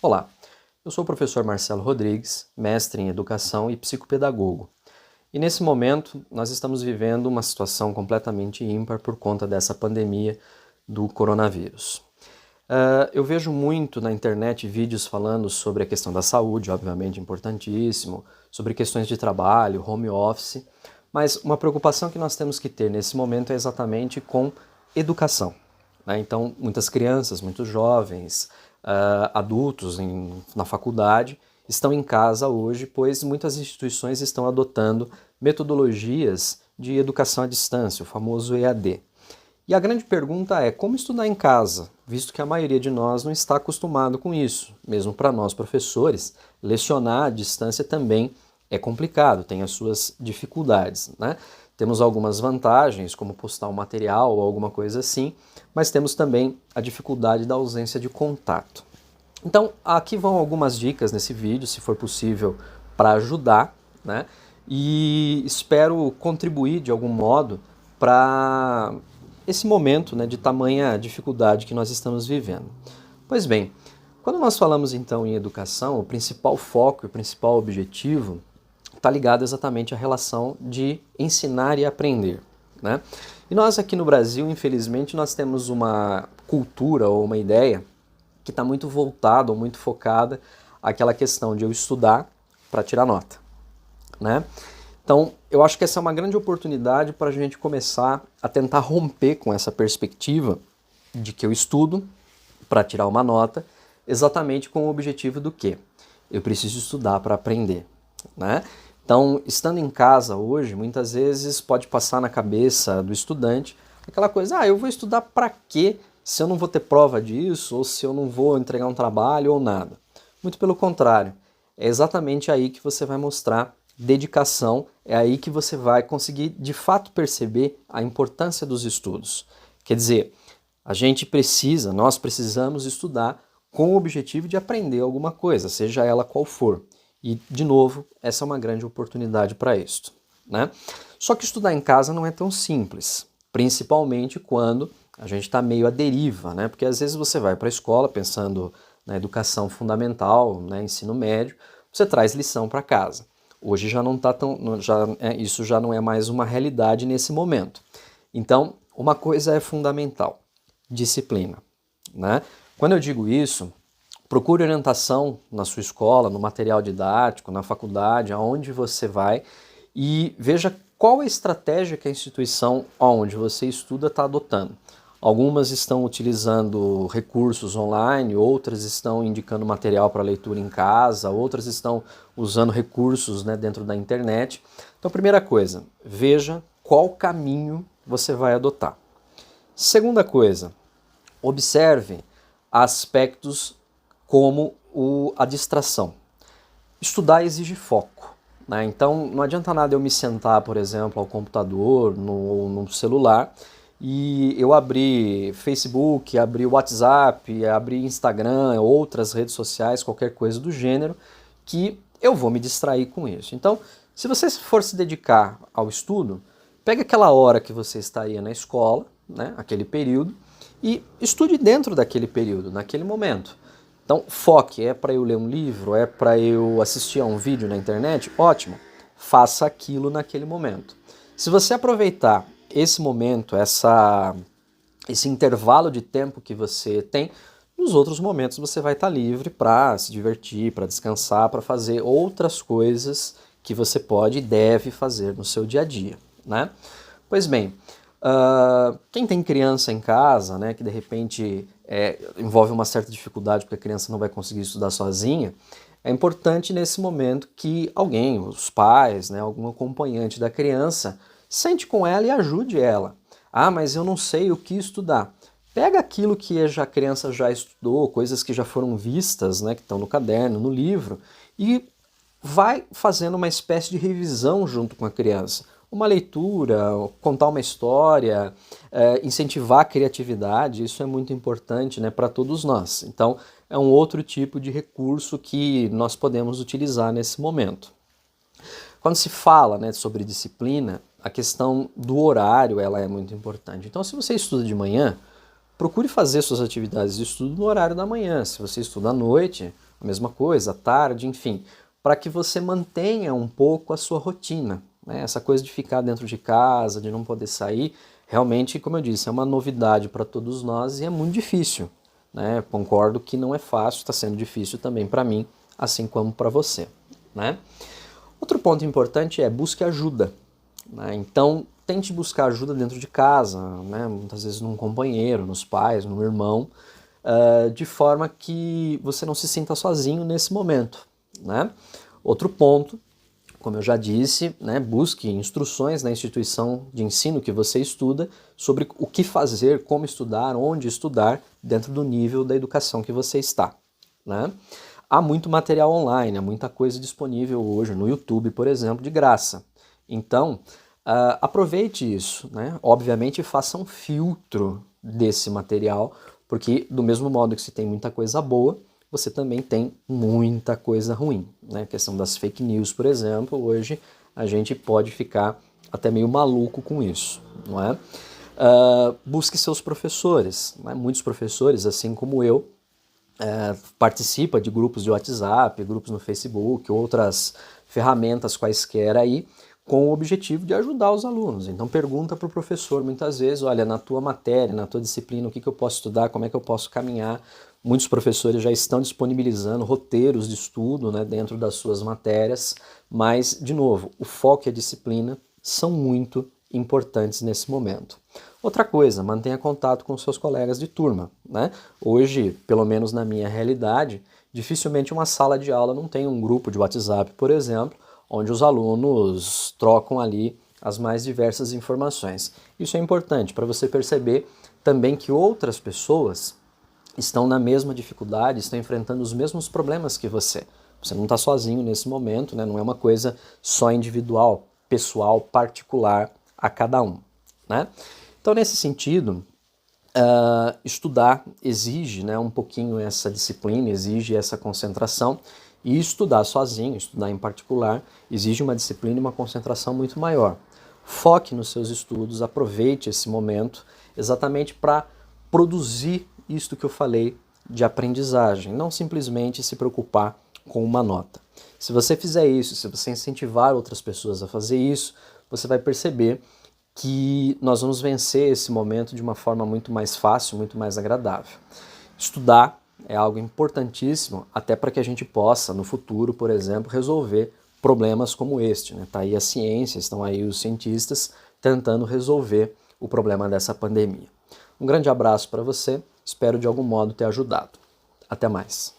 Olá, eu sou o professor Marcelo Rodrigues, mestre em Educação e psicopedagogo. E nesse momento nós estamos vivendo uma situação completamente ímpar por conta dessa pandemia do coronavírus. Eu vejo muito na internet vídeos falando sobre a questão da saúde, obviamente importantíssimo, sobre questões de trabalho, home office, mas uma preocupação que nós temos que ter nesse momento é exatamente com educação. Então, muitas crianças, muitos jovens, adultos na faculdade estão em casa hoje, pois muitas instituições estão adotando metodologias de educação à distância, o famoso EAD. E a grande pergunta é como estudar em casa, visto que a maioria de nós não está acostumado com isso. Mesmo para nós professores, lecionar à distância também é complicado, tem as suas dificuldades, né? Temos algumas vantagens, como postar um material ou alguma coisa assim, mas temos também a dificuldade da ausência de contato. Então, aqui vão algumas dicas nesse vídeo, se for possível, para ajudar, né? E espero contribuir de algum modo para esse momento, né, de tamanha dificuldade que nós estamos vivendo. Pois bem, quando nós falamos então em educação, o principal foco, o principal objetivo está ligado exatamente à relação de ensinar e aprender, né? E nós aqui no Brasil, infelizmente, nós temos uma cultura ou uma ideia que está muito voltada ou muito focada àquela questão de eu estudar para tirar nota, né? Então, eu acho que essa é uma grande oportunidade para a gente começar a tentar romper com essa perspectiva de que eu estudo para tirar uma nota, exatamente com o objetivo do quê? Eu preciso estudar para aprender, né? Então, estando em casa hoje, muitas vezes pode passar na cabeça do estudante aquela coisa, eu vou estudar para quê se eu não vou ter prova disso, ou se eu não vou entregar um trabalho ou nada. Muito pelo contrário, é exatamente aí que você vai mostrar dedicação, é aí que você vai conseguir de fato perceber a importância dos estudos. Quer dizer, nós precisamos estudar com o objetivo de aprender alguma coisa, seja ela qual for. E, de novo, essa é uma grande oportunidade para isso, né? Só que estudar em casa não é tão simples, principalmente quando a gente está meio à deriva, né? Porque às vezes você vai para a escola pensando na educação fundamental, né, ensino médio, você traz lição para casa. Hoje já não está tão, isso já não é mais uma realidade nesse momento. Então, uma coisa é fundamental: disciplina, né? Quando eu digo isso, procure orientação na sua escola, no material didático, na faculdade, aonde você vai, e veja qual a estratégia que a instituição onde você estuda está adotando. Algumas estão utilizando recursos online, outras estão indicando material para leitura em casa, outras estão usando recursos, né, dentro da internet. Então, primeira coisa, veja qual caminho você vai adotar. Segunda coisa, observe aspectos como a distração. Estudar exige foco, né? Então não adianta nada eu me sentar, por exemplo, ao computador, no celular, e eu abrir Facebook, abrir WhatsApp, abrir Instagram, outras redes sociais, qualquer coisa do gênero, que eu vou me distrair com isso. Então, se você for se dedicar ao estudo, pega aquela hora que você estaria na escola, né, aquele período, e estude dentro daquele período, naquele momento. Então, foque, é para eu ler um livro, é para eu assistir a um vídeo na internet? Ótimo, faça aquilo naquele momento. Se você aproveitar esse momento, esse intervalo de tempo que você tem, nos outros momentos você vai estar livre para se divertir, para descansar, para fazer outras coisas que você pode e deve fazer no seu dia a dia, né? Pois bem, quem tem criança em casa, né, que de repente envolve uma certa dificuldade porque a criança não vai conseguir estudar sozinha, é importante nesse momento que alguém, os pais, né, algum acompanhante da criança, sente com ela e ajude ela. Mas eu não sei o que estudar. Pega aquilo que a criança já estudou, coisas que já foram vistas, né, que estão no caderno, no livro, e vai fazendo uma espécie de revisão junto com a criança. Uma leitura, contar uma história, incentivar a criatividade, isso é muito importante, né, para todos nós. Então, é um outro tipo de recurso que nós podemos utilizar nesse momento. Quando se fala, né, sobre disciplina, a questão do horário ela é muito importante. Então, se você estuda de manhã, procure fazer suas atividades de estudo no horário da manhã. Se você estuda à noite, a mesma coisa, à tarde, enfim, para que você mantenha um pouco a sua rotina, né? Essa coisa de ficar dentro de casa, de não poder sair, realmente, como eu disse, é uma novidade para todos nós e é muito difícil, né? Concordo que não é fácil, está sendo difícil também para mim, assim como para você, né? Outro ponto importante é busque ajuda, né? Então, tente buscar ajuda dentro de casa, né? Muitas vezes num companheiro, nos pais, num irmão, de forma que você não se sinta sozinho nesse momento, né? Outro ponto, como eu já disse, né, busque instruções na instituição de ensino que você estuda sobre o que fazer, como estudar, onde estudar, dentro do nível da educação que você está, né? Há muito material online, há muita coisa disponível hoje no YouTube, por exemplo, de graça. Então, aproveite isso, né? Obviamente, faça um filtro desse material, porque do mesmo modo que se tem muita coisa boa, você também tem muita coisa ruim, né? A questão das fake news, por exemplo, hoje a gente pode ficar até meio maluco com isso, não é? Busque seus professores, né? Muitos professores, assim como eu, participa de grupos de WhatsApp, grupos no Facebook, outras ferramentas quaisquer aí, com o objetivo de ajudar os alunos. Então pergunta para o professor muitas vezes, olha, na tua matéria, na tua disciplina, o que eu posso estudar, como é que eu posso caminhar. Muitos professores já estão disponibilizando roteiros de estudo, né, dentro das suas matérias, mas, de novo, o foco e a disciplina são muito importantes nesse momento. Outra coisa, mantenha contato com seus colegas de turma, né? Hoje, pelo menos na minha realidade, dificilmente uma sala de aula não tem um grupo de WhatsApp, por exemplo, onde os alunos trocam ali as mais diversas informações. Isso é importante para você perceber também que outras pessoas estão na mesma dificuldade, estão enfrentando os mesmos problemas que você. Você não está sozinho nesse momento, né? Não é uma coisa só individual, pessoal, particular a cada um, né? Então, nesse sentido, estudar exige, né, um pouquinho essa disciplina, exige essa concentração, e estudar sozinho, estudar em particular, exige uma disciplina e uma concentração muito maior. Foque nos seus estudos, aproveite esse momento exatamente para produzir isto que eu falei de aprendizagem, não simplesmente se preocupar com uma nota. Se você fizer isso, se você incentivar outras pessoas a fazer isso, você vai perceber que nós vamos vencer esse momento de uma forma muito mais fácil, muito mais agradável. Estudar é algo importantíssimo, até para que a gente possa, no futuro, por exemplo, resolver problemas como este, né? Tá aí a ciência, estão aí os cientistas tentando resolver o problema dessa pandemia. Um grande abraço para você, espero de algum modo ter ajudado. Até mais.